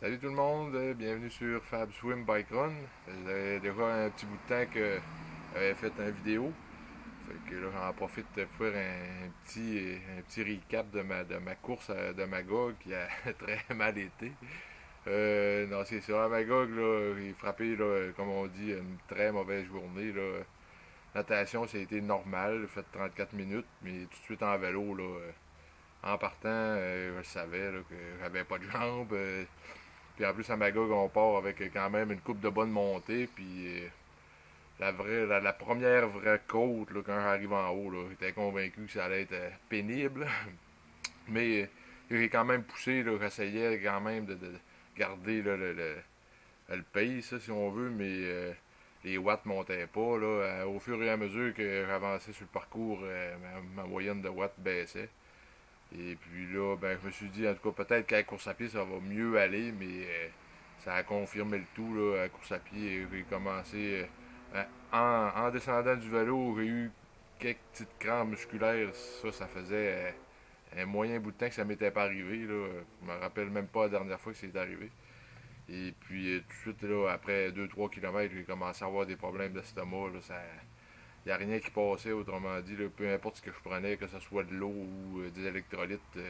Salut tout le monde, bienvenue sur Fab Swim Bike Run. Ça faisait déjà un petit bout de temps que j'avais fait une vidéo. Fait que là, j'en profite pour faire un petit recap de ma course de Magog qui a très mal été. Non, c'est ça, à Magog, là, j'ai frappé, là, comme on dit, une très mauvaise journée. Là. Natation, ça a été normal, j'ai fait 34 minutes, mais tout de suite en vélo, là, en partant, je savais là, que j'avais pas de jambes. Puis en plus, à Magog, on part avec quand même une coupe de bonne montée. Puis la première vraie côte, là, quand j'arrive en haut, là, j'étais convaincu que ça allait être pénible. Mais j'ai quand même poussé, là, j'essayais quand même de garder là, le pace, si on veut, mais les watts montaient pas. Là, au fur et à mesure que j'avançais sur le parcours, ma moyenne de watts baissait. Et puis là, ben, je me suis dit, en tout cas, peut-être qu'à la course à pied, ça va mieux aller, mais ça a confirmé le tout. Là, à la course à pied, j'ai commencé en descendant du vélo, j'ai eu quelques petites crampes musculaires. Ça faisait un moyen bout de temps que ça m'était pas arrivé. Là. Je me rappelle même pas la dernière fois que c'est arrivé. Et puis tout de suite, là, après 2-3 kilomètres, j'ai commencé à avoir des problèmes d'estomac. Là, ça, il n'y a rien qui passait, autrement dit, là, peu importe ce que je prenais, que ce soit de l'eau ou des électrolytes. Il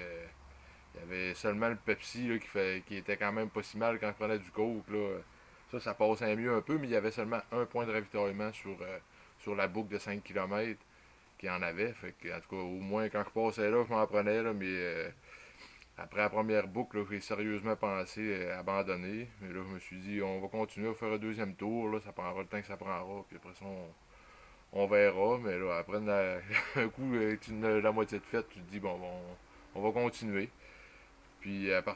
y avait seulement le Pepsi là, qui était quand même pas si mal quand je prenais du coke. Là. Ça passait mieux un peu, mais il y avait seulement un point de ravitaillement sur la boucle de 5 km qu'il y en avait. Fait que, en tout cas, au moins quand je passais là, je m'en prenais, là, mais après la première boucle, j'ai sérieusement pensé abandonner. Mais là, je me suis dit, on va continuer à faire un deuxième tour, là, ça prendra le temps que ça prendra, puis après ça, on verra. Mais là, après un coup, la moitié de fête, tu te dis, bon, on va continuer. Puis après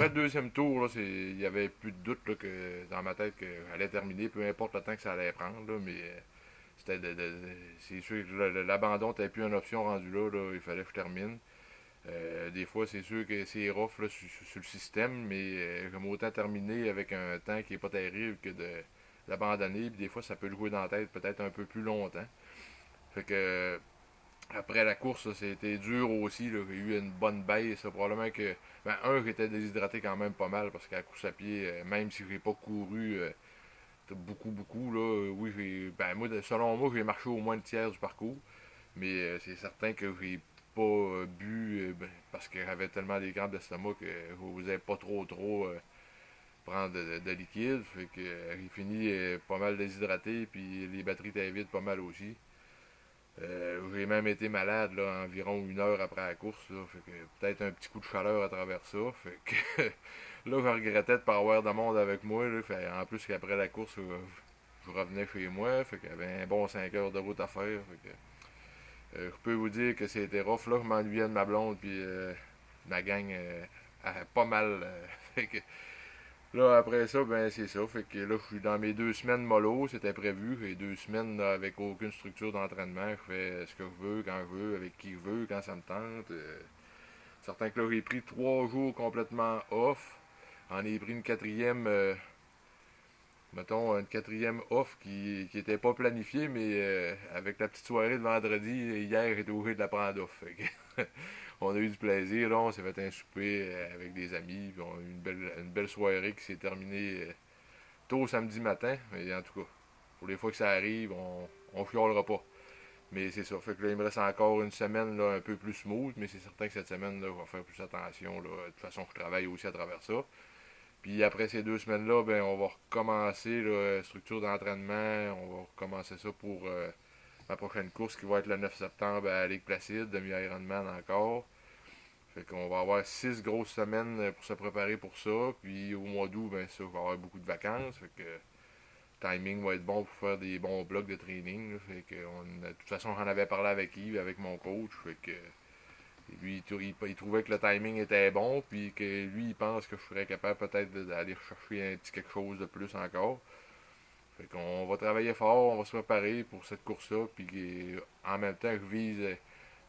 le deuxième tour, là, il y avait plus de doute là, que dans ma tête que j'allais terminer, peu importe le temps que ça allait prendre. Là, mais c'était c'est sûr que l'abandon n'était plus une option rendue là, là, il fallait que je termine. Des fois, c'est sûr que c'est rough là, sur le système, mais j'aime autant terminer avec un temps qui est pas terrible que d'abandonner. Puis des fois, ça peut le jouer dans la tête peut-être un peu plus longtemps. Fait que après la course, c'était dur aussi. J'ai eu une bonne baisse. Probablement que. Ben, j'étais déshydraté quand même pas mal parce qu'à la course à pied, même si j'ai pas couru beaucoup, là, oui, ben, moi, selon moi, j'ai marché au moins le tiers du parcours. Mais c'est certain que j'ai pas bu ben, parce que j'avais tellement des crampes d'estomac que je n'osais pas trop prendre de liquide. Fait que j'ai fini pas mal déshydraté, puis les batteries étaient vides pas mal aussi. J'ai même été malade là, environ 1 heure après la course. Là, fait que peut-être un petit coup de chaleur à travers ça. Fait que là, je regrettais de pas avoir de monde avec moi. Là, fait, en plus qu'après la course, je revenais chez moi. Fait qu'il y avait un bon 5 heures de route à faire. Fait que, je peux vous dire que c'était rough. Là, je m'ennuyais de ma blonde puis ma gang pas mal. Fait que là, après ça, ben c'est ça. Fait que là, je suis dans mes 2 semaines mollo, c'était prévu. J'ai 2 semaines là, avec aucune structure d'entraînement. Je fais ce que je veux, quand je veux, avec qui je veux, quand ça me tente. Certain que là, j'ai pris 3 jours complètement off. En ai pris une quatrième, mettons, une quatrième off qui était pas planifiée, mais avec la petite soirée de vendredi, hier, j'étais obligé de la prendre off. Fait que on a eu du plaisir, là, on s'est fait un souper avec des amis, puis on a eu une belle soirée qui s'est terminée tôt samedi matin. Mais en tout cas, pour les fois que ça arrive, on chialera pas. Mais c'est ça. Fait que là, il me reste encore une semaine là, un peu plus smooth, mais c'est certain que cette semaine, là, je vais faire plus attention. Là. De toute façon, je travaille aussi à travers ça. Puis après ces 2 semaines-là, ben, on va recommencer la structure d'entraînement. On va recommencer ça pour ma prochaine course qui va être le 9 septembre à Lake Placide, demi-Ironman encore. Fait qu'on va avoir 6 grosses semaines pour se préparer pour ça. Puis au mois d'août, ben ça, on va avoir beaucoup de vacances. Fait que le timing va être bon pour faire des bons blocs de training. Là. Fait que de toute façon, j'en avais parlé avec Yves, avec mon coach. Fait que lui, il trouvait que le timing était bon. Puis que lui, il pense que je serais capable peut-être d'aller chercher un petit quelque chose de plus encore. Fait qu'on va travailler fort, on va se préparer pour cette course-là. Puis en même temps, je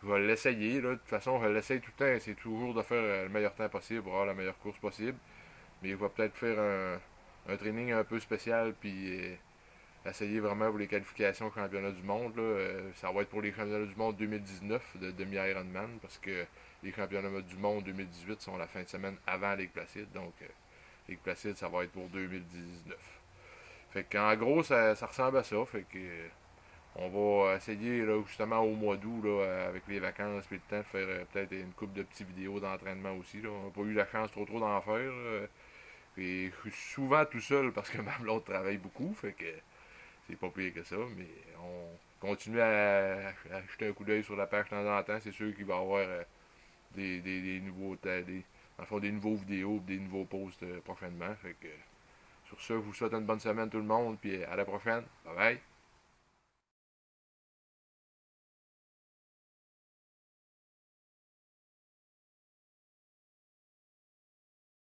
vais l'essayer. Là. De toute façon, je l'essaye tout le temps. C'est toujours de faire le meilleur temps possible, pour avoir la meilleure course possible. Mais je vais peut-être faire un training un peu spécial, puis essayer vraiment pour les qualifications au championnat du monde. Là. Ça va être pour les championnats du monde 2019 de demi-Ironman, parce que les championnats du monde 2018 sont la fin de semaine avant Lake Placide. Donc, Et que Placide, ça va être pour 2019. Fait qu'en gros, ça ressemble à ça. Fait que on va essayer là, justement au mois d'août, là, avec les vacances et le temps, de faire peut-être une couple de petites vidéos d'entraînement aussi. Là. On n'a pas eu la chance trop d'en faire. Là. Et je suis souvent tout seul parce que ma blonde travaille beaucoup. Fait que c'est pas pire que ça. Mais on continue à jeter un coup d'œil sur la page de temps en temps. C'est sûr qu'il va y avoir des nouveaux des nouveaux vidéos, des nouveaux posts prochainement. Fait que sur ça, je vous souhaite une bonne semaine tout le monde, puis à la prochaine. Bye bye.